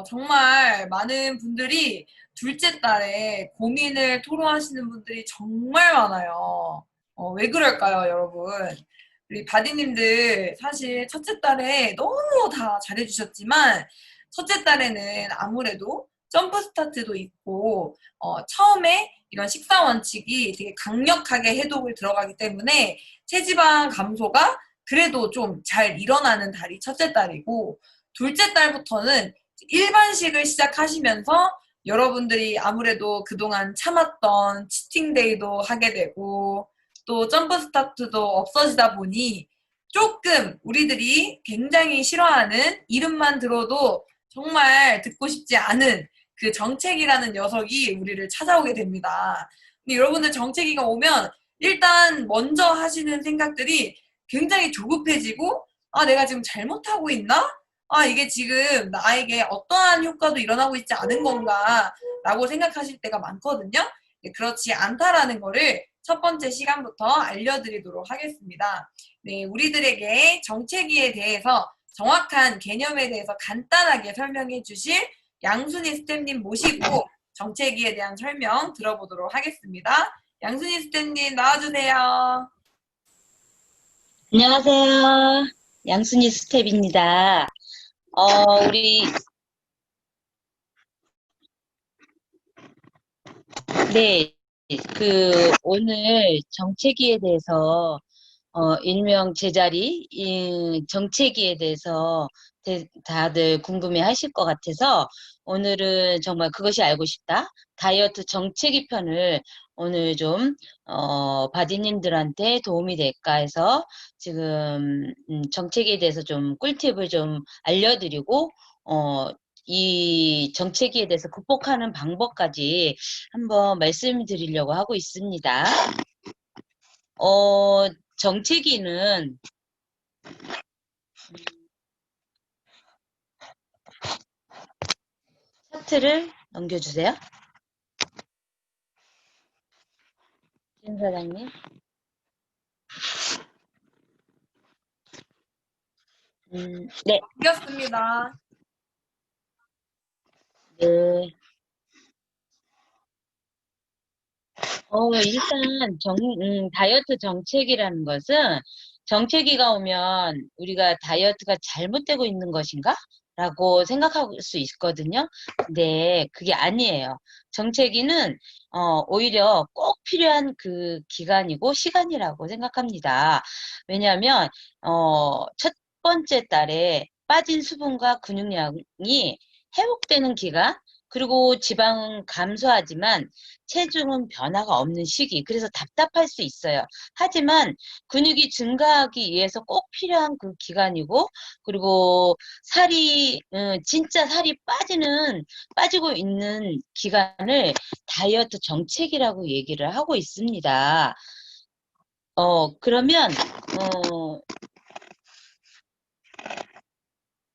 정말 많은 분들이 둘째 딸에 고민을 토로하시는 분들이 정말 많아요. 왜 그럴까요, 여러분? 우리 바디님들 사실 첫째 딸에 너무 다 잘해주셨지만 첫째 딸에는 아무래도 점프 스타트도 있고 처음에 이런 식사 원칙이 되게 강력하게 해독을 들어가기 때문에 체지방 감소가 그래도 좀 잘 일어나는 달이 첫째 딸이고 둘째 딸부터는 일반식을 시작하시면서 여러분들이 아무래도 그동안 참았던 치팅데이도 하게 되고 또 점프 스타트도 없어지다 보니 조금 우리들이 굉장히 싫어하는 이름만 들어도 정말 듣고 싶지 않은 그 정체기라는 녀석이 우리를 찾아오게 됩니다. 근데 여러분들 정체기가 오면 일단 먼저 하시는 생각들이 굉장히 조급해지고 아, 내가 지금 잘못하고 있나? 아, 이게 지금 나에게 어떠한 효과도 일어나고 있지 않은 건가? 라고 생각하실 때가 많거든요. 네, 그렇지 않다라는 거를 첫 번째 시간부터 알려드리도록 하겠습니다. 네, 우리들에게 정체기에 대해서 정확한 개념에 대해서 간단하게 설명해 주실 양순희 스텝님 모시고 정체기에 대한 설명 들어보도록 하겠습니다. 양순희 스텝님 나와주세요. 안녕하세요. 양순이 스텝입니다. 우리, 네, 오늘 정체기에 대해서, 일명 제자리, 정체기에 대해서 다들 궁금해 하실 것 같아서, 오늘은 정말 그것이 알고 싶다. 다이어트 정체기 편을 오늘 좀, 바디님들한테 도움이 될까 해서 지금, 정체기에 대해서 좀 꿀팁을 좀 알려드리고, 어, 이 정체기에 대해서 극복하는 방법까지 한번 말씀드리려고 하고 있습니다. 어, 정체기는 차트를 넘겨주세요. 진 사장님. 네, 반갑습니다. 네. 일단 다이어트 정체기라는 것은 정체기가 오면 우리가 다이어트가 잘못되고 있는 것인가? 라고 생각할 수 있거든요. 근데 그게 아니에요. 정체기는 오히려 꼭 필요한 그 기간이고 시간이라고 생각합니다. 왜냐하면 첫 번째 달에 빠진 수분과 근육량이 회복되는 기간, 그리고 지방은 감소하지만 체중은 변화가 없는 시기. 그래서 답답할 수 있어요. 하지만 근육이 증가하기 위해서 꼭 필요한 그 기간이고, 그리고 진짜 살이 빠지고 있는 기간을 다이어트 정체기라고 얘기를 하고 있습니다. 그러면,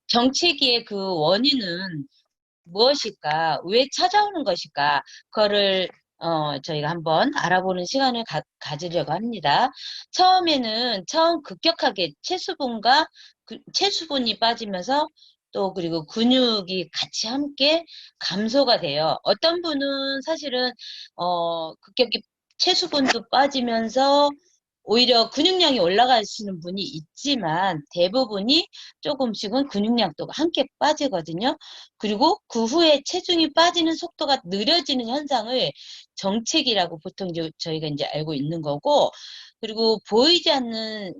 정체기의 그 원인은 무엇일까? 왜 찾아오는 것일까? 그거를 저희가 한번 알아보는 시간을 가지려고 합니다. 처음 급격하게 체수분이 빠지면서 또 그리고 근육이 같이 함께 감소가 돼요. 어떤 분은 사실은 급격히 체수분도 빠지면서 오히려 근육량이 올라가시는 분이 있지만 대부분이 조금씩은 근육량도 함께 빠지거든요. 그리고 그 후에 체중이 빠지는 속도가 느려지는 현상을 정체기라고 보통 저희가 이제 알고 있는 거고, 그리고 보이지 않는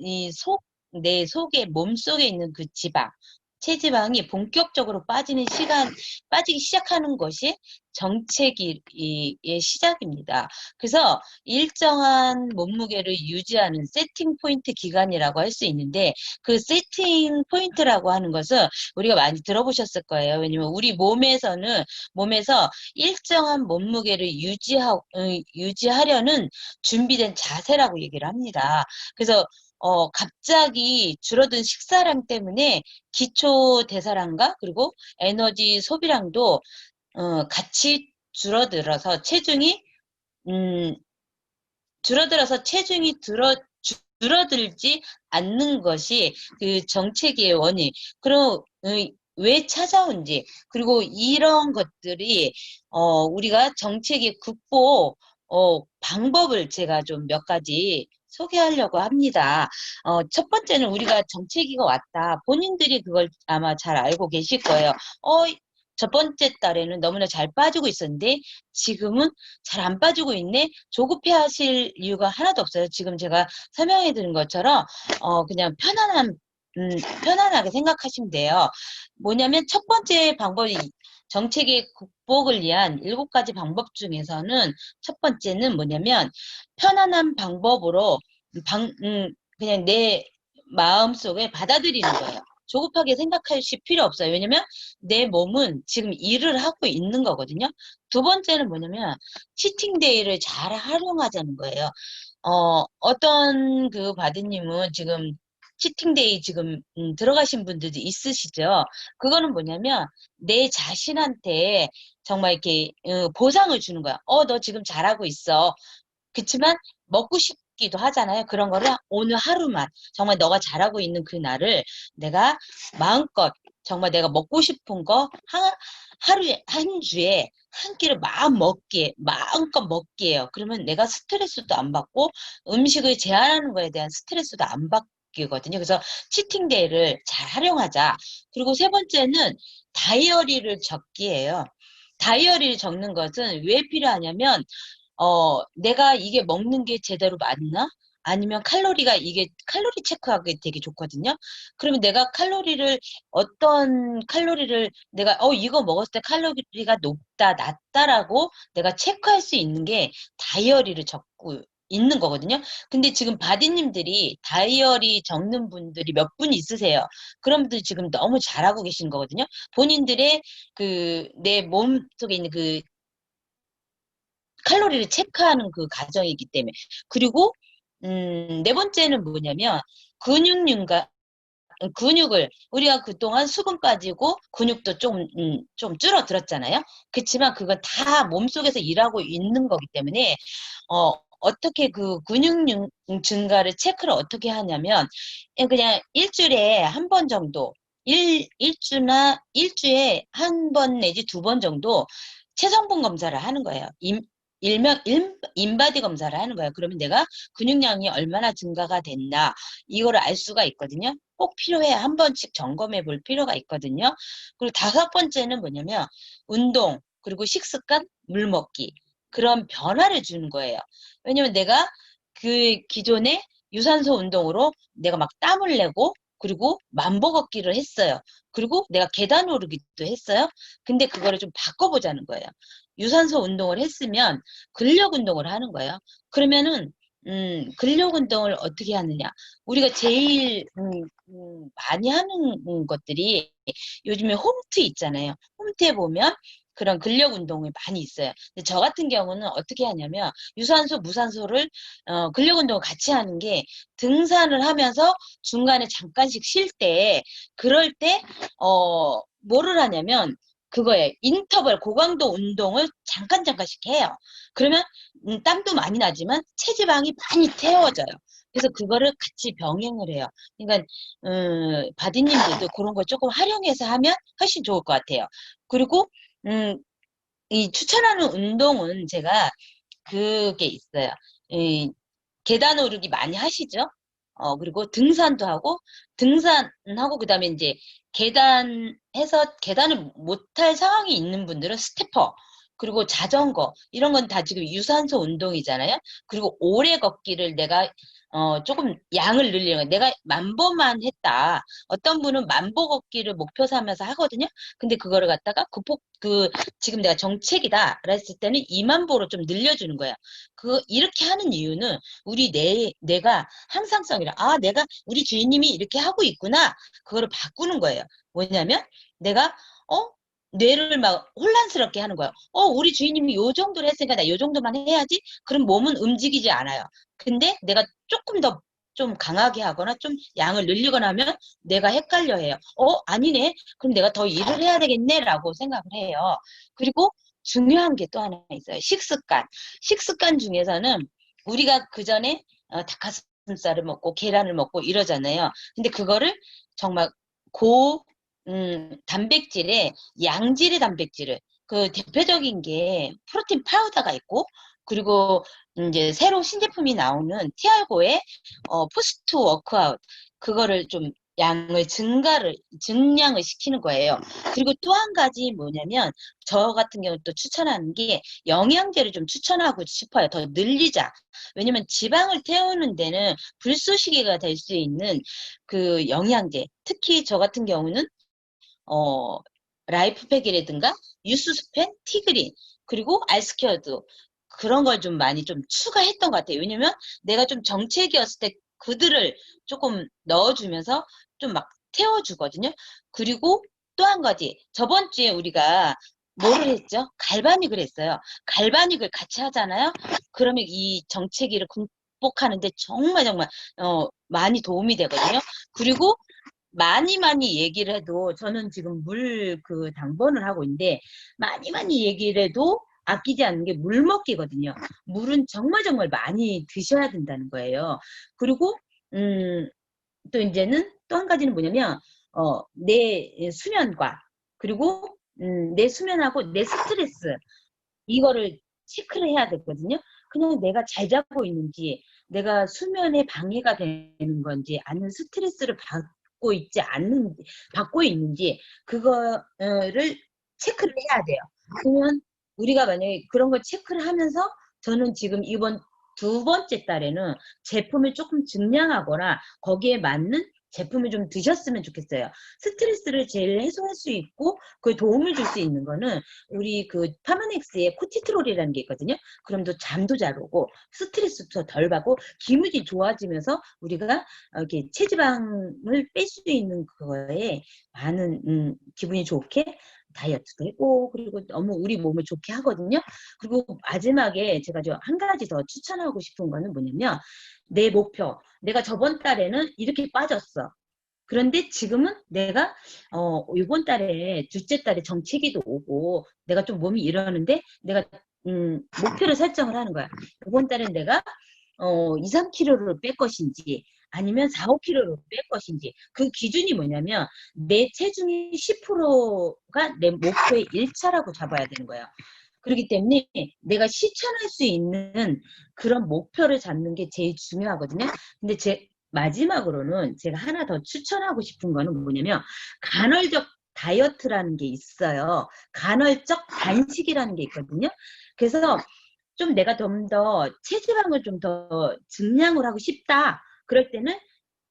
내 속에, 몸 속에 있는 그 체지방이 본격적으로 빠지기 시작하는 것이 정체기의 시작입니다. 그래서 일정한 몸무게를 유지하는 세팅 포인트 기간이라고 할 수 있는데, 그 세팅 포인트라고 하는 것은 우리가 많이 들어보셨을 거예요. 왜냐면 우리 몸에서 일정한 몸무게를 유지하려는 준비된 자세라고 얘기를 합니다. 그래서 갑자기 줄어든 식사량 때문에 기초 대사량과 그리고 에너지 소비량도 같이 음, 줄어들어서 줄어들지 않는 것이 그 정체기의 원인. 그럼 왜 찾아온지, 그리고 이런 것들이, 우리가 정책의 극복, 방법을 제가 좀 몇 가지 소개하려고 합니다. 첫 번째는 우리가 정체기가 왔다. 본인들이 그걸 아마 잘 알고 계실 거예요. 어, 첫 번째 달에는 너무나 잘 빠지고 있었는데 지금은 잘 안 빠지고 있네. 조급해 하실 이유가 하나도 없어요. 지금 제가 설명해 드린 것처럼 그냥 편안하게 생각하시면 돼요. 뭐냐면 첫 번째 방법이 정책의 극복을 위한 7가지 방법 중에서는 첫 번째는 뭐냐면 편안한 방법으로 그냥 내 마음속에 받아들이는 거예요. 조급하게 생각하실 필요 없어요. 왜냐면 내 몸은 지금 일을 하고 있는 거거든요. 두 번째는 뭐냐면 치팅데이를 잘 활용하자는 거예요. 어떤 그 바드님은 지금 치팅데이 지금 들어가신 분들도 있으시죠? 그거는 뭐냐면 내 자신한테 정말 이렇게 보상을 주는 거야. 너 지금 잘하고 있어. 그치만 먹고 싶기도 하잖아요. 그런 거를 오늘 하루만 정말 너가 잘하고 있는 그 날을 내가 마음껏 정말 내가 먹고 싶은 거 하루에 한 주에 한 끼를 마음껏 먹게 해요. 그러면 내가 스트레스도 안 받고 음식을 제한하는 거에 대한 스트레스도 안 받거든요. 그래서 치팅데이를 잘 활용하자. 그리고 세 번째는 다이어리를 적기예요. 다이어리를 적는 것은 왜 필요하냐면 내가 이게 먹는 게 제대로 맞나? 아니면 이게 칼로리 체크하기 되게 좋거든요. 그러면 내가 어떤 칼로리를 내가, 이거 먹었을 때 칼로리가 높다, 낮다라고 내가 체크할 수 있는 게 다이어리를 적고 있는 거거든요. 근데 지금 바디님들이 다이어리 적는 분들이 몇 분 있으세요. 그런 분들 지금 너무 잘하고 계신 거거든요. 본인들의 내 몸 속에 있는 칼로리를 체크하는 그 과정이기 때문에. 그리고, 네 번째는 뭐냐면, 근육륜과, 우리가 그동안 수분 빠지고 근육도 좀 줄어들었잖아요. 그렇지만 그건 다 몸속에서 일하고 있는 거기 때문에, 어떻게 그 근육량 증가를 체크를 어떻게 하냐면, 그냥 일주일에 한 번 정도, 일주에 한 번 내지 2번 정도 체성분 검사를 하는 거예요. 인바디 검사를 하는 거예요. 그러면 내가 근육량이 얼마나 증가가 됐나, 이거를 알 수가 있거든요. 꼭 필요해. 한 번씩 점검해 볼 필요가 있거든요. 그리고 5번째는 뭐냐면, 운동, 그리고 식습관, 물 먹기. 그런 변화를 주는 거예요. 왜냐면 내가 그 기존에 유산소 운동으로 내가 막 땀을 내고 그리고 만보 걷기를 했어요. 그리고 내가 계단 오르기도 했어요. 근데 그거를 좀 바꿔보자는 거예요. 유산소 운동을 했으면 근력 운동을 하는 거예요. 그러면은 근력 운동을 어떻게 하느냐? 우리가 제일 많이 하는 것들이 요즘에 홈트 있잖아요. 홈트에 보면 그런 근력 운동이 많이 있어요. 근데 저 같은 경우는 어떻게 하냐면 유산소, 무산소를 근력 운동을 같이 하는 게 등산을 하면서 중간에 잠깐씩 쉴 때 그럴 때 뭐를 하냐면 그거에 인터벌 고강도 운동을 잠깐씩 해요. 그러면 땀도 많이 나지만 체지방이 많이 태워져요. 그래서 그거를 같이 병행을 해요. 그러니까 바디님들도 그런 걸 조금 활용해서 하면 훨씬 좋을 것 같아요. 그리고 음, 이 추천하는 운동은 제가 그게 있어요. 이 계단 오르기 많이 하시죠? 그리고 등산도 하고, 등산하고, 그 다음에 이제 계단을 못할 상황이 있는 분들은 스태퍼, 그리고 자전거, 이런 건 다 지금 유산소 운동이잖아요? 그리고 오래 걷기를 내가, 조금 양을 늘리는 거예요. 내가 10,000보만 했다. 어떤 분은 10,000보 걷기를 목표 삼아서 하거든요? 근데 그거를 갖다가 지금 내가 정책이다. 그랬을 때는 20,000보로 좀 늘려주는 거예요. 이렇게 하는 이유는 내가 항상성이라, 우리 주인님이 이렇게 하고 있구나. 그거를 바꾸는 거예요. 뭐냐면, 내가, 뇌를 막 혼란스럽게 하는 거예요. 우리 주인님이 요 정도를 했으니까 나 요 정도만 해야지? 그럼 몸은 움직이지 않아요. 근데 내가 조금 더 좀 강하게 하거나 좀 양을 늘리거나 하면 내가 헷갈려 해요. 아니네. 그럼 내가 더 일을 해야 되겠네. 라고 생각을 해요. 그리고 중요한 게 또 하나 있어요. 식습관 중에서는 우리가 그 전에 닭가슴살을 먹고 계란을 먹고 이러잖아요. 근데 그거를 정말 단백질에 양질의 단백질을, 그 대표적인 게 프로틴 파우더가 있고, 그리고 이제 새로 신제품이 나오는 티알고의 포스트 워크아웃, 그거를 좀 증량을 시키는 거예요. 그리고 또 한 가지 뭐냐면, 저 같은 경우 또 추천하는 게 영양제를 좀 추천하고 싶어요. 더 늘리자. 왜냐면 지방을 태우는 데는 불쏘시개가 될 수 있는 그 영양제, 특히 저 같은 경우는 어, 라이프팩이라든가 유스스펜, 티그린, 그리고 알스케어도 그런 걸 좀 많이 좀 추가했던 것 같아요. 왜냐면 내가 좀 정체기였을 때 그들을 조금 넣어주면서 좀 막 태워주거든요. 그리고 또 한 가지, 저번 주에 우리가 뭐를 했죠? 갈바닉을 했어요. 갈바닉을 같이 하잖아요. 그러면 이 정체기를 극복하는데 정말 정말 많이 도움이 되거든요. 그리고 많이 얘기를 해도 저는 지금 물 그 당번을 하고 있는데 많이 얘기를 해도 아끼지 않는 게 물 먹기거든요. 물은 정말 많이 드셔야 된다는 거예요. 그리고 음, 또 이제는 또 한 가지는 뭐냐면 내 수면과 그리고 내 수면하고 내 스트레스 이거를 체크를 해야 되거든요. 그냥 내가 잘 자고 있는지, 내가 수면에 방해가 되는 건지, 아니면 스트레스를 받고 있는지, 그거를 체크를 해야 돼요. 그러면 우리가 만약에 그런 걸 체크를 하면서 저는 지금 이번 두 번째 달에는 제품을 조금 증량하거나 거기에 맞는 제품을 좀 드셨으면 좋겠어요. 스트레스를 제일 해소할 수 있고, 그 도움을 줄 수 있는 거는 우리 그 파마넥스에 코티트롤이라는 게 있거든요. 그럼 또 잠도 잘 오고 스트레스도 덜 받고 기분이 좋아지면서 우리가 이렇게 체지방을 뺄 수 있는 그거에 많은 기분이 좋게 다이어트도 했고 그리고 너무 우리 몸을 좋게 하거든요. 그리고 마지막에 제가 한 가지 더 추천하고 싶은 거는 뭐냐면 내 목표. 내가 저번 달에는 이렇게 빠졌어. 그런데 지금은 내가 이번 달에 둘째 달에 정체기도 오고 내가 좀 몸이 이러는데 내가 목표를 설정을 하는 거야. 이번 달엔 내가 2, 3kg를 뺄 것인지 아니면 4, 5kg를 뺄 것인지 그 기준이 뭐냐면 내 체중의 10%가 내 목표의 1차라고 잡아야 되는 거예요. 그렇기 때문에 내가 실천할 수 있는 그런 목표를 잡는 게 제일 중요하거든요. 근데 마지막으로는 제가 하나 더 추천하고 싶은 거는 뭐냐면 간헐적 다이어트라는 게 있어요. 간헐적 단식이라는 게 있거든요. 그래서 좀 내가 좀 더 체지방을 좀 더 증량을 하고 싶다. 그럴 때는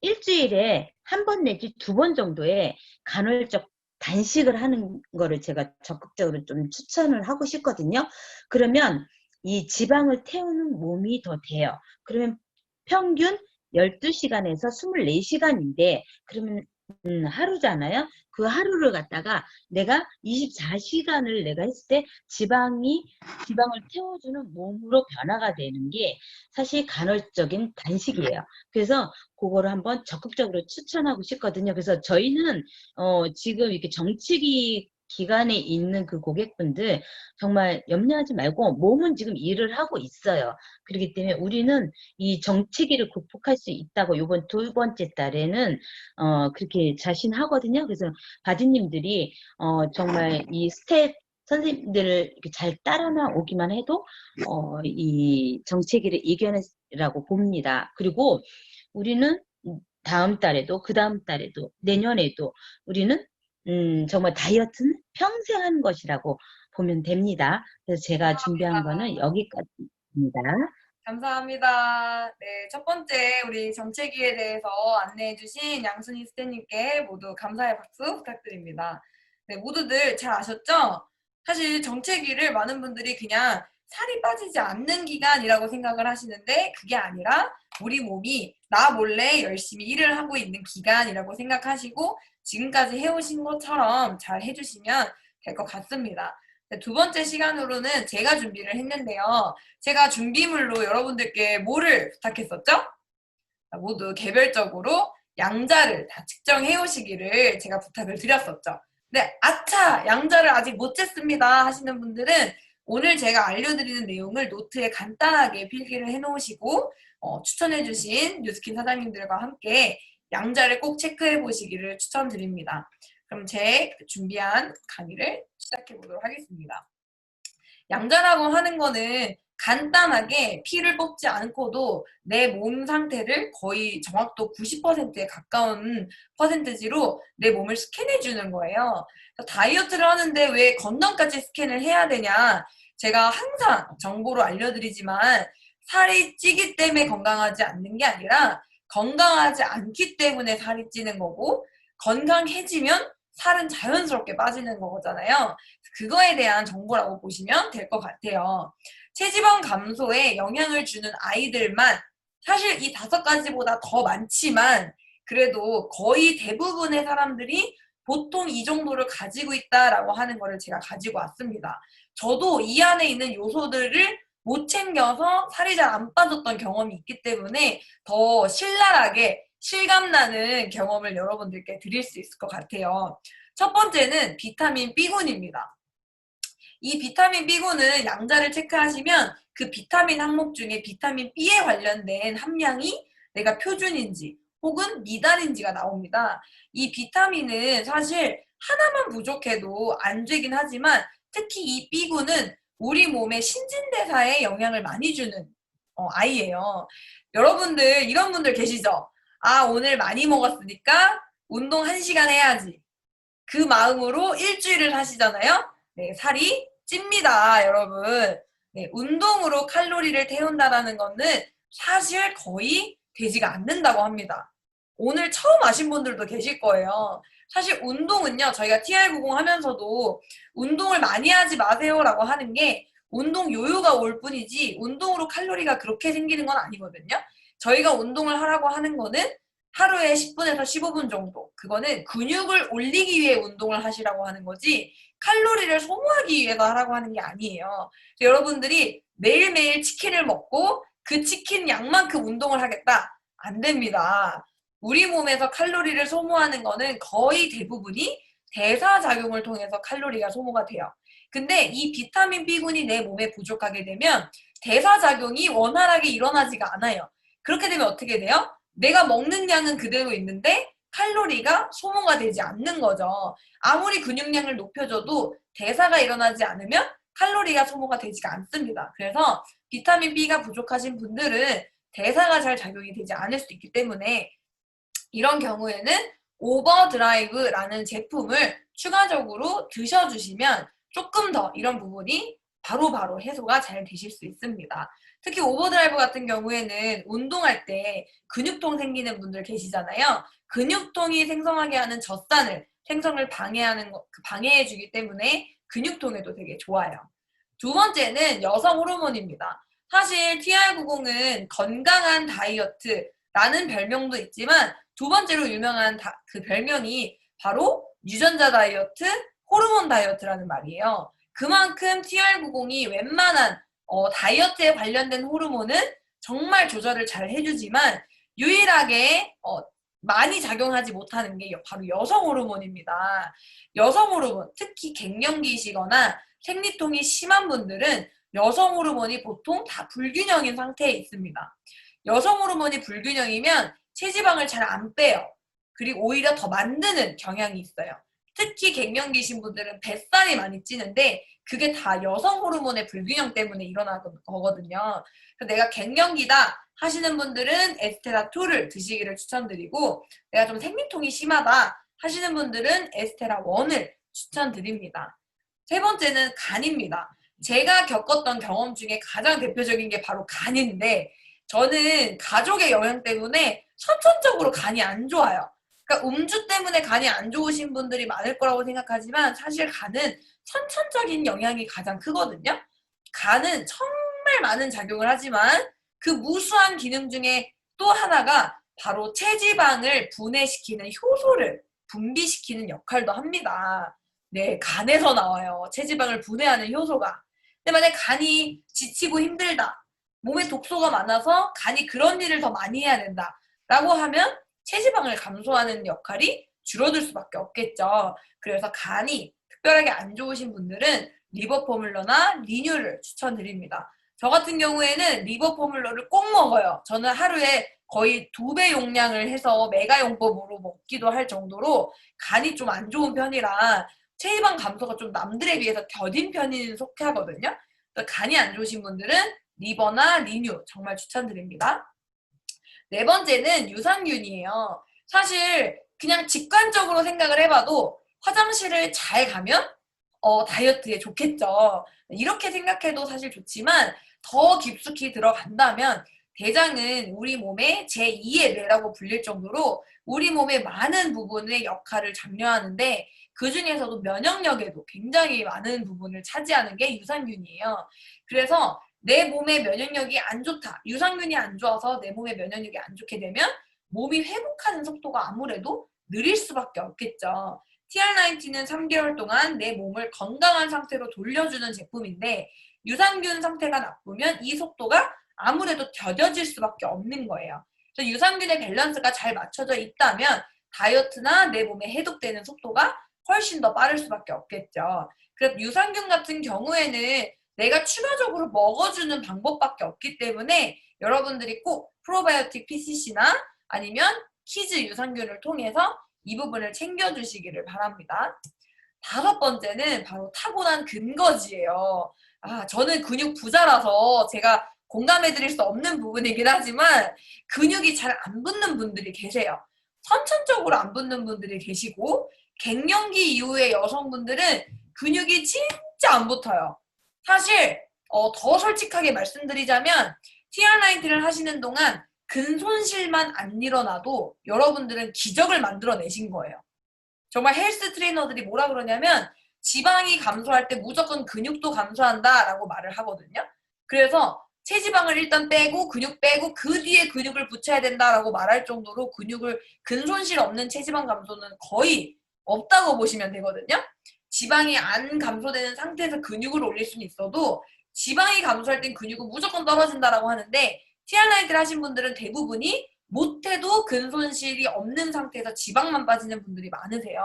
일주일에 한 번 내지 두 번 정도의 간헐적 단식을 하는 거를 제가 적극적으로 좀 추천을 하고 싶거든요. 그러면 이 지방을 태우는 몸이 더 돼요. 그러면 평균 12시간에서 24시간인데 그러면 하루잖아요. 그 하루를 갖다가 내가 24시간을 내가 했을 때 지방을 태워주는 몸으로 변화가 되는 게 사실 간헐적인 단식이에요. 그래서 그거를 한번 적극적으로 추천하고 싶거든요. 그래서 저희는 지금 이렇게 정치기 기간에 있는 그 고객분들 정말 염려하지 말고 몸은 지금 일을 하고 있어요. 그렇기 때문에 우리는 이 정치기를 극복할 수 있다고 이번 두 번째 달에는 그렇게 자신하거든요. 그래서 바디님들이 정말 이 스텝 선생님들을 이렇게 잘 따라 오기만 해도 이 정체기를 이겨내라고 봅니다. 그리고 우리는 다음 달에도 그 다음 달에도 내년에도 우리는 정말 다이어트는 평생 하는 것이라고 보면 됩니다. 그래서 제가 준비한 거는 여기까지입니다. 감사합니다. 네, 첫 번째 우리 정체기에 대해서 안내해주신 양순희 스태님께 모두 감사의 박수 부탁드립니다. 네, 모두들 잘 아셨죠? 사실 정체기를 많은 분들이 그냥 살이 빠지지 않는 기간이라고 생각을 하시는데 그게 아니라 우리 몸이 나 몰래 열심히 일을 하고 있는 기간이라고 생각하시고 지금까지 해오신 것처럼 잘 해주시면 될 것 같습니다. 네, 두 번째 시간으로는 제가 준비를 했는데요. 제가 준비물로 여러분들께 뭐를 부탁했었죠? 모두 개별적으로 양자를 다 측정해 오시기를 제가 부탁을 드렸었죠. 네, 아차! 양자를 아직 못 쟀습니다 하시는 분들은 오늘 제가 알려드리는 내용을 노트에 간단하게 필기를 해 놓으시고 추천해 주신 뉴스킨 사장님들과 함께 양자를 꼭 체크해 보시기를 추천드립니다. 그럼 제 준비한 강의를 시작해 보도록 하겠습니다. 양자라고 하는 거는 간단하게 피를 뽑지 않고도 내 몸 상태를 거의 정확도 90%에 가까운 퍼센티지로 내 몸을 스캔해 주는 거예요. 다이어트를 하는데 왜 건강까지 스캔을 해야 되냐? 제가 항상 정보로 알려드리지만 살이 찌기 때문에 건강하지 않는 게 아니라 건강하지 않기 때문에 살이 찌는 거고 건강해지면 살은 자연스럽게 빠지는 거잖아요. 그거에 대한 정보라고 보시면 될 것 같아요. 체지방 감소에 영향을 주는 아이들만 사실 이 5가지보다 더 많지만 그래도 거의 대부분의 사람들이 보통 이 정도를 가지고 있다라고 하는 거를 제가 가지고 왔습니다. 저도 이 안에 있는 요소들을 못 챙겨서 살이 잘 안 빠졌던 경험이 있기 때문에 더 신랄하게 실감나는 경험을 여러분들께 드릴 수 있을 것 같아요. 첫 번째는 비타민 B군입니다. 이 비타민 B군은 양자를 체크하시면 그 비타민 항목 중에 비타민 B에 관련된 함량이 내가 표준인지 혹은 미달인지가 나옵니다. 이 비타민은 사실 하나만 부족해도 안 되긴 하지만 특히 이 B군은 우리 몸의 신진대사에 영향을 많이 주는 아이예요. 여러분들 이런 분들 계시죠? 아, 오늘 많이 먹었으니까 운동 1시간 해야지. 그 마음으로 일주일을 하시잖아요. 네, 살이 찝니다, 여러분. 네, 운동으로 칼로리를 태운다라는 거는 사실 거의 되지가 않는다고 합니다. 오늘 처음 아신 분들도 계실 거예요. 사실 운동은요, 저희가 TR90 하면서도 운동을 많이 하지 마세요라고 하는 게 운동 요요가 올 뿐이지 운동으로 칼로리가 그렇게 생기는 건 아니거든요. 저희가 운동을 하라고 하는 거는 하루에 10분에서 15분 정도. 그거는 근육을 올리기 위해 운동을 하시라고 하는 거지 칼로리를 소모하기 위해서 하라고 하는 게 아니에요. 여러분들이 매일매일 치킨을 먹고 그 치킨 양만큼 운동을 하겠다? 안 됩니다. 우리 몸에서 칼로리를 소모하는 거는 거의 대부분이 대사작용을 통해서 칼로리가 소모가 돼요. 근데 이 비타민 B군이 내 몸에 부족하게 되면 대사작용이 원활하게 일어나지가 않아요. 그렇게 되면 어떻게 돼요? 내가 먹는 양은 그대로 있는데 칼로리가 소모가 되지 않는 거죠. 아무리 근육량을 높여줘도 대사가 일어나지 않으면 칼로리가 소모가 되지가 않습니다. 그래서 비타민 B가 부족하신 분들은 대사가 잘 작용이 되지 않을 수 있기 때문에 이런 경우에는 오버드라이브라는 제품을 추가적으로 드셔주시면 조금 더 이런 부분이 바로바로 해소가 잘 되실 수 있습니다. 특히 오버드라이브 같은 경우에는 운동할 때 근육통 생기는 분들 계시잖아요. 근육통이 생성하게 하는 젖산을 생성을 방해해주기 때문에 근육통에도 되게 좋아요. 두 번째는 여성 호르몬입니다. 사실 TR90은 건강한 다이어트라는 별명도 있지만 두 번째로 유명한 그 별명이 바로 유전자 다이어트, 호르몬 다이어트라는 말이에요. 그만큼 TR90이 웬만한 다이어트에 관련된 호르몬은 정말 조절을 잘 해주지만 유일하게 많이 작용하지 못하는 게 바로 여성 호르몬입니다. 여성 호르몬, 특히 갱년기시거나 생리통이 심한 분들은 여성 호르몬이 보통 다 불균형인 상태에 있습니다. 여성 호르몬이 불균형이면 체지방을 잘 안 빼요. 그리고 오히려 더 만드는 경향이 있어요. 특히 갱년기신 분들은 뱃살이 많이 찌는데 그게 다 여성 호르몬의 불균형 때문에 일어나는 거거든요. 그래서 내가 갱년기다 하시는 분들은 에스테라2를 드시기를 추천드리고 내가 좀 생리통이 심하다 하시는 분들은 에스테라1을 추천드립니다. 세 번째는 간입니다. 제가 겪었던 경험 중에 가장 대표적인 게 바로 간인데 저는 가족의 영향 때문에 선천적으로 간이 안 좋아요. 그러니까 음주 때문에 간이 안 좋으신 분들이 많을 거라고 생각하지만 사실 간은 선천적인 영향이 가장 크거든요. 간은 정말 많은 작용을 하지만 그 무수한 기능 중에 또 하나가 바로 체지방을 분해시키는 효소를 분비시키는 역할도 합니다. 네, 간에서 나와요. 체지방을 분해하는 효소가. 근데 만약 간이 지치고 힘들다. 몸에 독소가 많아서 간이 그런 일을 더 많이 해야 된다. 라고 하면 체지방을 감소하는 역할이 줄어들 수밖에 없겠죠. 그래서 간이 특별하게 안 좋으신 분들은 리버 포뮬러나 리뉴를 추천드립니다. 저 같은 경우에는 리버 포뮬러를 꼭 먹어요. 저는 하루에 거의 2배 용량을 해서 메가용법으로 먹기도 할 정도로 간이 좀 안 좋은 편이라 체지방 감소가 좀 남들에 비해서 더딘 편인 속하거든요. 그래서 간이 안 좋으신 분들은 리버나 리뉴 정말 추천드립니다. 네 번째는 유산균이에요. 사실 그냥 직관적으로 생각을 해봐도 화장실을 잘 가면 다이어트에 좋겠죠. 이렇게 생각해도 사실 좋지만 더 깊숙이 들어간다면 대장은 우리 몸의 제2의 뇌라고 불릴 정도로 우리 몸의 많은 부분의 역할을 장려하는데 그 중에서도 면역력에도 굉장히 많은 부분을 차지하는 게 유산균이에요. 그래서 내 몸의 면역력이 안 좋다. 유산균이 안 좋아서 내 몸의 면역력이 안 좋게 되면 몸이 회복하는 속도가 아무래도 느릴 수밖에 없겠죠. TR90는 3개월 동안 내 몸을 건강한 상태로 돌려주는 제품인데 유산균 상태가 나쁘면 이 속도가 아무래도 더뎌질 수밖에 없는 거예요. 그래서 유산균의 밸런스가 잘 맞춰져 있다면 다이어트나 내 몸에 해독되는 속도가 훨씬 더 빠를 수밖에 없겠죠. 그래서 유산균 같은 경우에는 내가 추가적으로 먹어주는 방법밖에 없기 때문에 여러분들이 꼭 프로바이오틱 PCC나 아니면 키즈 유산균을 통해서 이 부분을 챙겨주시기를 바랍니다. 5번째는 바로 타고난 근거지예요. 저는 근육 부자라서 제가 공감해드릴 수 없는 부분이긴 하지만 근육이 잘 안 붙는 분들이 계세요. 선천적으로 안 붙는 분들이 계시고 갱년기 이후의 여성분들은 근육이 진짜 안 붙어요. 사실 더 솔직하게 말씀드리자면 TR90를 하시는 동안 근손실만 안 일어나도 여러분들은 기적을 만들어내신 거예요. 정말 헬스 트레이너들이 뭐라 그러냐면 지방이 감소할 때 무조건 근육도 감소한다라고 말을 하거든요. 그래서 체지방을 일단 빼고 근육 빼고 그 뒤에 근육을 붙여야 된다라고 말할 정도로 근손실 없는 체지방 감소는 거의 없다고 보시면 되거든요. 지방이 안 감소되는 상태에서 근육을 올릴 수는 있어도 지방이 감소할 땐 근육은 무조건 떨어진다라고 하는데 TR90를 하신 분들은 대부분이 못해도 근손실이 없는 상태에서 지방만 빠지는 분들이 많으세요.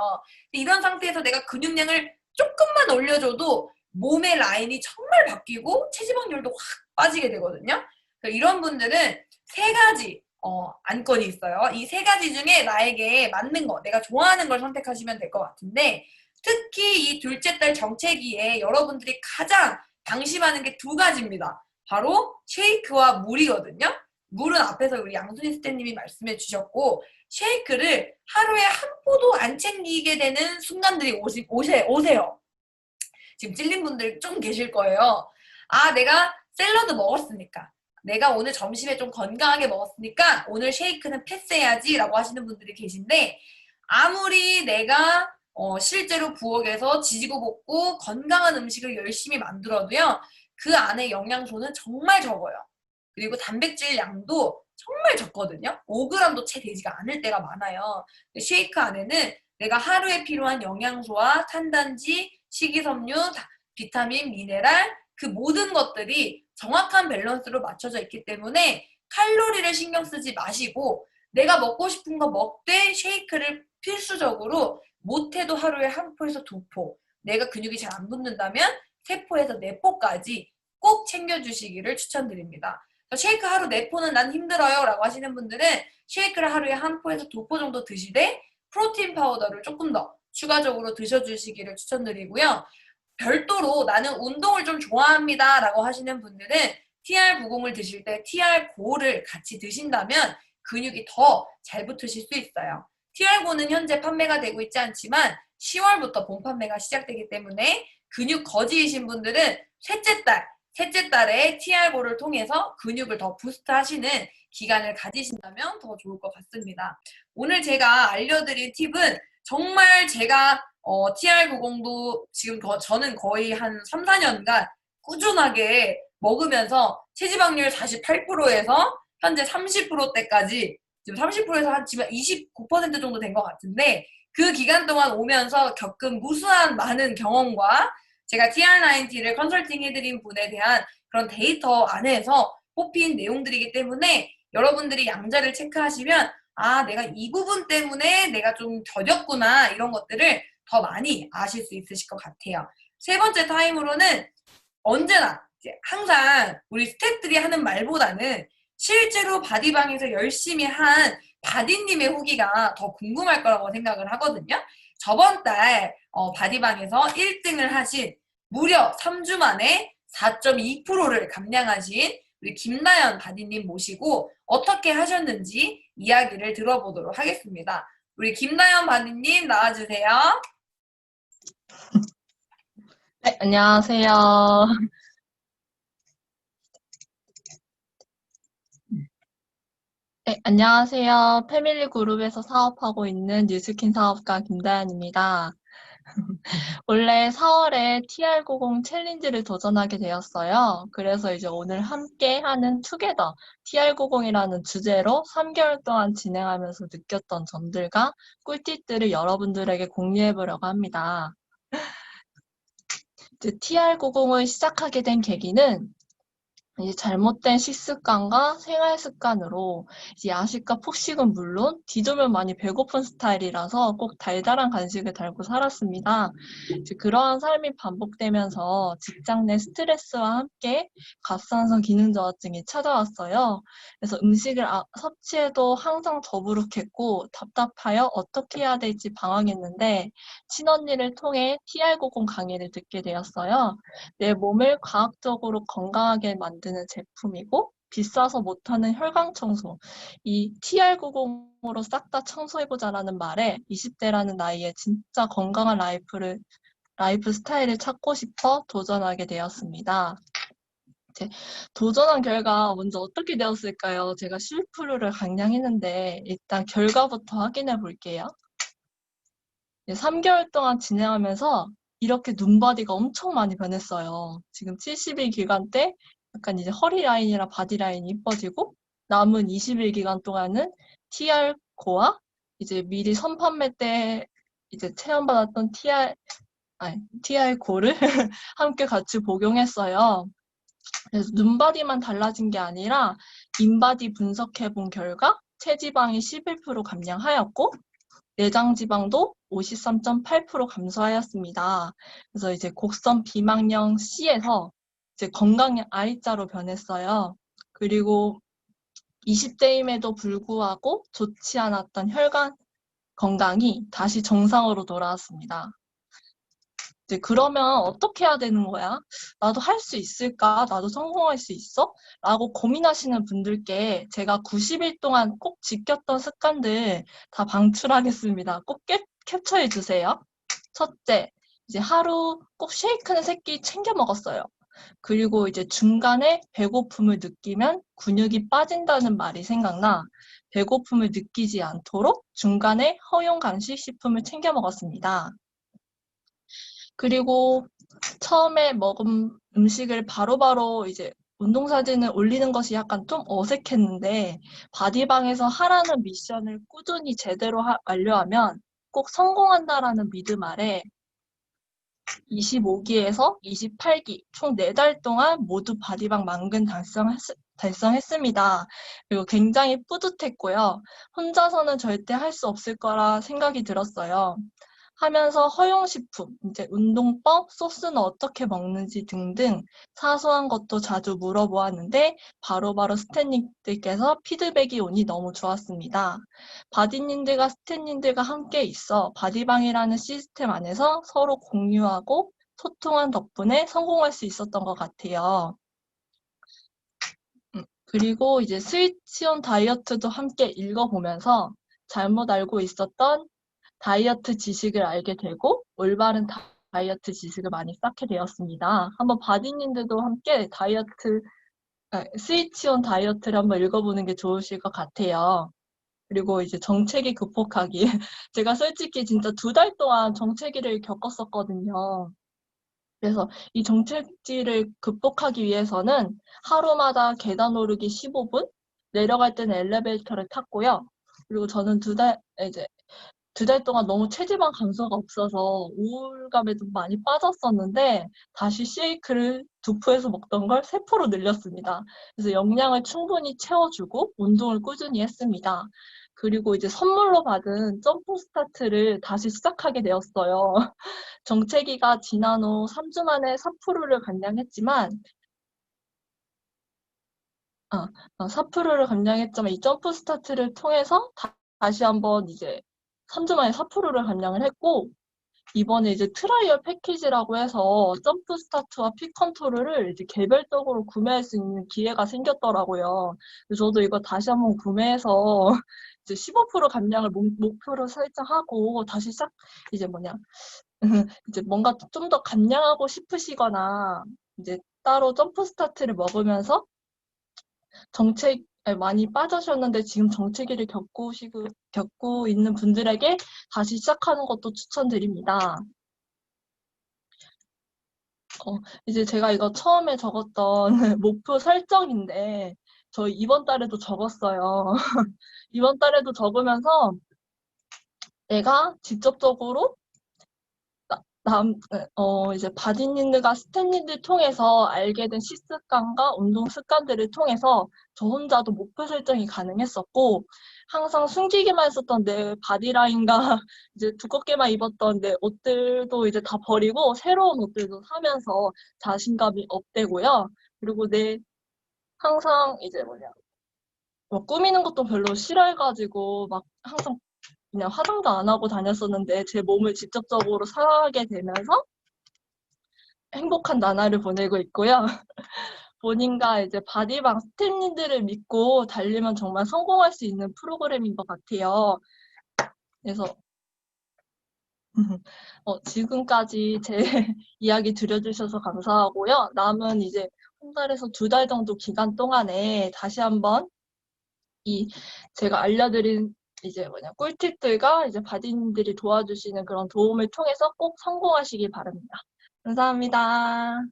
이런 상태에서 내가 근육량을 조금만 올려줘도 몸의 라인이 정말 바뀌고 체지방률도 확 빠지게 되거든요. 이런 분들은 3가지 안건이 있어요. 이 3가지 중에 나에게 맞는 거, 내가 좋아하는 걸 선택하시면 될 것 같은데 특히 이 둘째 딸 정체기에 여러분들이 가장 방심하는 게 2가지입니다. 바로 쉐이크와 물이거든요. 물은 앞에서 우리 양순희 스태님이 말씀해 주셨고 쉐이크를 하루에 한 포도 안 챙기게 되는 순간들이 오세요. 지금 찔린 분들 좀 계실 거예요. 내가 샐러드 먹었으니까 내가 오늘 점심에 좀 건강하게 먹었으니까 오늘 쉐이크는 패스해야지 라고 하시는 분들이 계신데 아무리 내가 실제로 부엌에서 지지고 볶고 건강한 음식을 열심히 만들어도요. 그 안에 영양소는 정말 적어요. 그리고 단백질 양도 정말 적거든요. 5g도 채 되지가 않을 때가 많아요. 쉐이크 안에는 내가 하루에 필요한 영양소와 탄단지, 식이섬유, 비타민, 미네랄 그 모든 것들이 정확한 밸런스로 맞춰져 있기 때문에 칼로리를 신경 쓰지 마시고 내가 먹고 싶은 거 먹되 쉐이크를 필수적으로 못해도 하루에 1포에서 2포 내가 근육이 잘 안 붙는다면 3포에서 4포까지 꼭 챙겨주시기를 추천드립니다. 쉐이크 하루 4포는 난 힘들어요 라고 하시는 분들은 쉐이크를 하루에 1포에서 2포 정도 드시되 프로틴 파우더를 조금 더 추가적으로 드셔주시기를 추천드리고요. 별도로 나는 운동을 좀 좋아합니다 라고 하시는 분들은 TR90을 드실 때 TR9를 같이 드신다면 근육이 더 잘 붙으실 수 있어요. TR9는 현재 판매가 되고 있지 않지만 10월부터 본 판매가 시작되기 때문에 근육 거지이신 분들은 셋째 달에 TR9를 통해서 근육을 더 부스트 하시는 기간을 가지신다면 더 좋을 것 같습니다. 오늘 제가 알려드린 팁은 정말 제가 TR90도 지금 저는 거의 한 3, 4년간 꾸준하게 먹으면서 체지방률 48%에서 현재 30%대까지 지금 30%에서 한 지금 29% 정도 된 것 같은데 그 기간 동안 오면서 겪은 무수한 많은 경험과 제가 TR90를 컨설팅 해드린 분에 대한 그런 데이터 안에서 뽑힌 내용들이기 때문에 여러분들이 양자를 체크하시면 내가 이 부분 때문에 내가 좀 더뎠구나 이런 것들을 더 많이 아실 수 있으실 것 같아요. 3번째 타임으로는 언제나 이제 항상 우리 스태프들이 하는 말보다는 실제로 바디방에서 열심히 한 바디님의 후기가 더 궁금할 거라고 생각을 하거든요. 저번 달 바디방에서 1등을 하신 무려 3주 만에 4.2%를 감량하신 우리 김나연 바디님 모시고 어떻게 하셨는지 이야기를 들어보도록 하겠습니다. 우리 김나연 바디님 나와주세요. 네, 안녕하세요. 네, 안녕하세요. 패밀리 그룹에서 사업하고 있는 뉴스킨 사업가 김다연입니다. 원래 4월에 TR90 챌린지를 도전하게 되었어요. 그래서 이제 오늘 함께 하는 투게더 TR90이라는 주제로 3개월 동안 진행하면서 느꼈던 점들과 꿀팁들을 여러분들에게 공유해 보려고 합니다. 이제 TR90을 시작하게 된 계기는 이제 잘못된 식습관과 생활 습관으로 이제 야식과 폭식은 물론 뒤두면 많이 배고픈 스타일이라서 꼭 달달한 간식을 달고 살았습니다. 이제 그러한 삶이 반복되면서 직장 내 스트레스와 함께 갑상선 기능 저하증이 찾아왔어요. 그래서 음식을 섭취해도 항상 더부룩했고 답답하여 어떻게 해야 될지 방황했는데 친언니를 통해 TR90 강의를 듣게 되었어요. 내 몸을 과학적으로 건강하게 만드는 제품이고 비싸서 못하는 혈관 청소, 이 TR90으로 싹 다 청소해보자라는 말에 20대라는 나이에 진짜 건강한 라이프 스타일을 찾고 싶어 도전하게 되었습니다. 도전한 결과 먼저 어떻게 되었을까요? 제가 실프루를 강량했는데 일단 결과부터 확인해 볼게요. 3개월 동안 진행하면서 이렇게 눈바디가 엄청 많이 변했어요. 지금 70일 기간 때 약간 이제 허리 라인이랑 바디 라인이 이뻐지고 남은 20일 기간 동안은 TR 코어 이제 미리 선판매 때 이제 체험받았던 TR 코를 함께 같이 복용했어요. 그래서 눈바디만 달라진 게 아니라 인바디 분석해 본 결과 체지방이 11% 감량하였고 내장 지방도 53.8% 감소하였습니다. 그래서 이제 곡선 비만형 C에서 이제 건강형 I자로 변했어요. 그리고 20대임에도 불구하고 좋지 않았던 혈관 건강이 다시 정상으로 돌아왔습니다. 이제 그러면 어떻게 해야 되는 거야? 나도 할 수 있을까? 나도 성공할 수 있어? 라고 고민하시는 분들께 제가 90일 동안 꼭 지켰던 습관들 다 방출하겠습니다. 꼭 캡처해 주세요. 첫째, 이제 하루 꼭 쉐이크는 3끼 챙겨 먹었어요. 그리고 이제 중간에 배고픔을 느끼면 근육이 빠진다는 말이 생각나 배고픔을 느끼지 않도록 중간에 허용 간식 식품을 챙겨 먹었습니다. 그리고 처음에 먹은 음식을 바로바로 이제 운동사진을 올리는 것이 약간 좀 어색했는데 바디방에서 하라는 미션을 꾸준히 제대로 완료하면 꼭 성공한다라는 믿음 아래 25기에서 28기 총 4달 동안 모두 바디방 만근 달성했습니다. 그리고 굉장히 뿌듯했고요. 혼자서는 절대 할 수 없을 거라 생각이 들었어요. 하면서 허용식품, 이제 운동법, 소스는 어떻게 먹는지 등등 사소한 것도 자주 물어보았는데 바로바로 스태님들께서 피드백이 오니 너무 좋았습니다. 바디님들과 스태님들과 함께 있어 바디방이라는 시스템 안에서 서로 공유하고 소통한 덕분에 성공할 수 있었던 것 같아요. 그리고 이제 스위치온 다이어트도 함께 읽어보면서 잘못 알고 있었던 다이어트 지식을 알게 되고 올바른 다이어트 지식을 많이 쌓게 되었습니다. 한번 바디님들도 함께 스위치온 다이어트를 한번 읽어보는 게 좋으실 것 같아요. 그리고 이제 정체기 극복하기. 제가 솔직히 진짜 2달 동안 정체기를 겪었었거든요. 그래서 이 정체기를 극복하기 위해서는 하루마다 계단 오르기 15분, 내려갈 때는 엘리베이터를 탔고요. 그리고 저는 2달 동안 너무 체지방 감소가 없어서 우울감에 좀 많이 빠졌었는데 다시 쉐이크를 두포에서 먹던 걸 3포로 늘렸습니다. 그래서 영양을 충분히 채워주고 운동을 꾸준히 했습니다. 그리고 이제 선물로 받은 점프 스타트를 다시 시작하게 되었어요. 정체기가 지난 후 3주 만에 4%를 감량했지만 4%를 감량했지만 이 점프 스타트를 통해서 다시 한번 이제 3주 만에 4%를 감량을 했고, 이번에 이제 트라이얼 패키지라고 해서 점프 스타트와 픽 컨트롤을 이제 개별적으로 구매할 수 있는 기회가 생겼더라고요. 그래서 저도 이거 다시 한번 구매해서 이제 15% 감량을 목표로 설정하고 다시 이제 이제 뭔가 좀 더 감량하고 싶으시거나 이제 따로 점프 스타트를 먹으면서 정체에 많이 빠져셨는데 지금 정체기를 겪고 있는 분들에게 다시 시작하는 것도 추천드립니다. 이제 제가 이거 처음에 적었던 목표 설정인데, 저희 이번 달에도 적었어요. 이번 달에도 적으면서 내가 직접적으로 이제 바디님들과 스탠님들 통해서 알게 된 식습관과 운동 습관들을 통해서 저 혼자도 목표 설정이 가능했었고, 항상 숨기기만 했었던 내 바디라인과 이제 두껍게만 입었던 내 옷들도 이제 다 버리고 새로운 옷들도 사면서 자신감이 업되고요. 그리고 항상 이제 꾸미는 것도 별로 싫어해가지고 막 항상 그냥 화장도 안 하고 다녔었는데 제 몸을 직접적으로 사게 되면서 행복한 나날을 보내고 있고요. 본인과 이제 바디방 스태님들을 믿고 달리면 정말 성공할 수 있는 프로그램인 것 같아요. 그래서 지금까지 제 이야기 들려주셔서 감사하고요. 남은 이제 한 달에서 2달 정도 기간 동안에 다시 한번 제가 알려드린 이제 꿀팁들과 이제 바디님들이 도와주시는 그런 도움을 통해서 꼭 성공하시길 바랍니다. 감사합니다.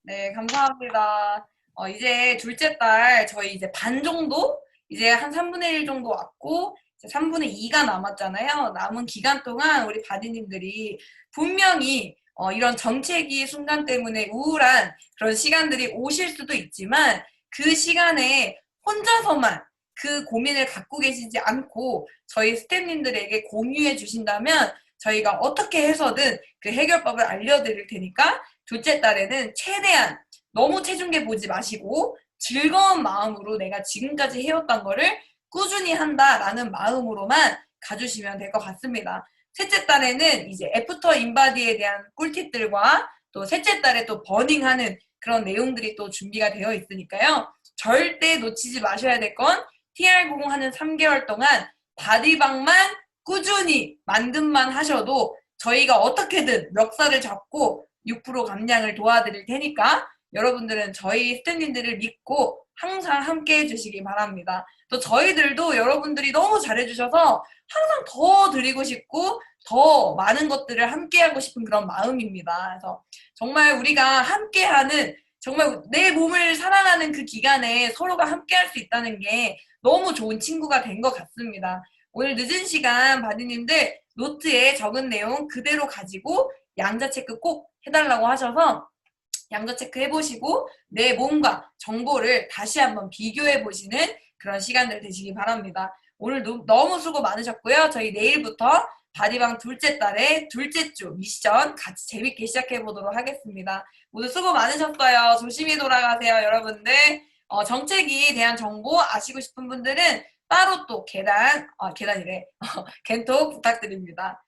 네, 감사합니다. 이제 둘째 딸 저희 이제 반 정도? 이제 한 3분의 1 정도 왔고, 이제 3분의 2가 남았잖아요. 남은 기간 동안 우리 바디님들이 분명히 이런 정체기 순간 때문에 우울한 그런 시간들이 오실 수도 있지만 그 시간에 혼자서만 그 고민을 갖고 계시지 않고 저희 스태프님들에게 공유해 주신다면 저희가 어떻게 해서든 그 해결법을 알려드릴 테니까 둘째 딸에는 최대한 너무 체중계 보지 마시고 즐거운 마음으로 내가 지금까지 해왔던 거를 꾸준히 한다라는 마음으로만 가주시면 될 것 같습니다. 셋째 딸에는 이제 애프터 인바디에 대한 꿀팁들과 또 셋째 딸에 또 버닝하는 그런 내용들이 또 준비가 되어 있으니까요. 절대 놓치지 마셔야 될 건 TR90 하는 3개월 동안 바디방만 꾸준히 만듦만 하셔도 저희가 어떻게든 멱살을 잡고 6% 감량을 도와드릴 테니까 여러분들은 저희 스태프님들을 믿고 항상 함께 해주시기 바랍니다. 또 저희들도 여러분들이 너무 잘해주셔서 항상 더 드리고 싶고 더 많은 것들을 함께하고 싶은 그런 마음입니다. 그래서 정말 우리가 함께하는 정말 내 몸을 사랑하는 그 기간에 서로가 함께할 수 있다는 게 너무 좋은 친구가 된 것 같습니다. 오늘 늦은 시간 바디님들 노트에 적은 내용 그대로 가지고 양자 체크 꼭 해달라고 하셔서 양자 체크 해보시고 내 몸과 정보를 다시 한번 비교해보시는 그런 시간들 되시기 바랍니다. 오늘 너무 수고 많으셨고요. 저희 내일부터 바디방 둘째 달의 둘째 주 미션 같이 재밌게 시작해보도록 하겠습니다. 모두 수고 많으셨어요. 조심히 돌아가세요, 여러분들. 정책에 대한 정보 아시고 싶은 분들은 따로 또 계단이래. 겐톡 부탁드립니다.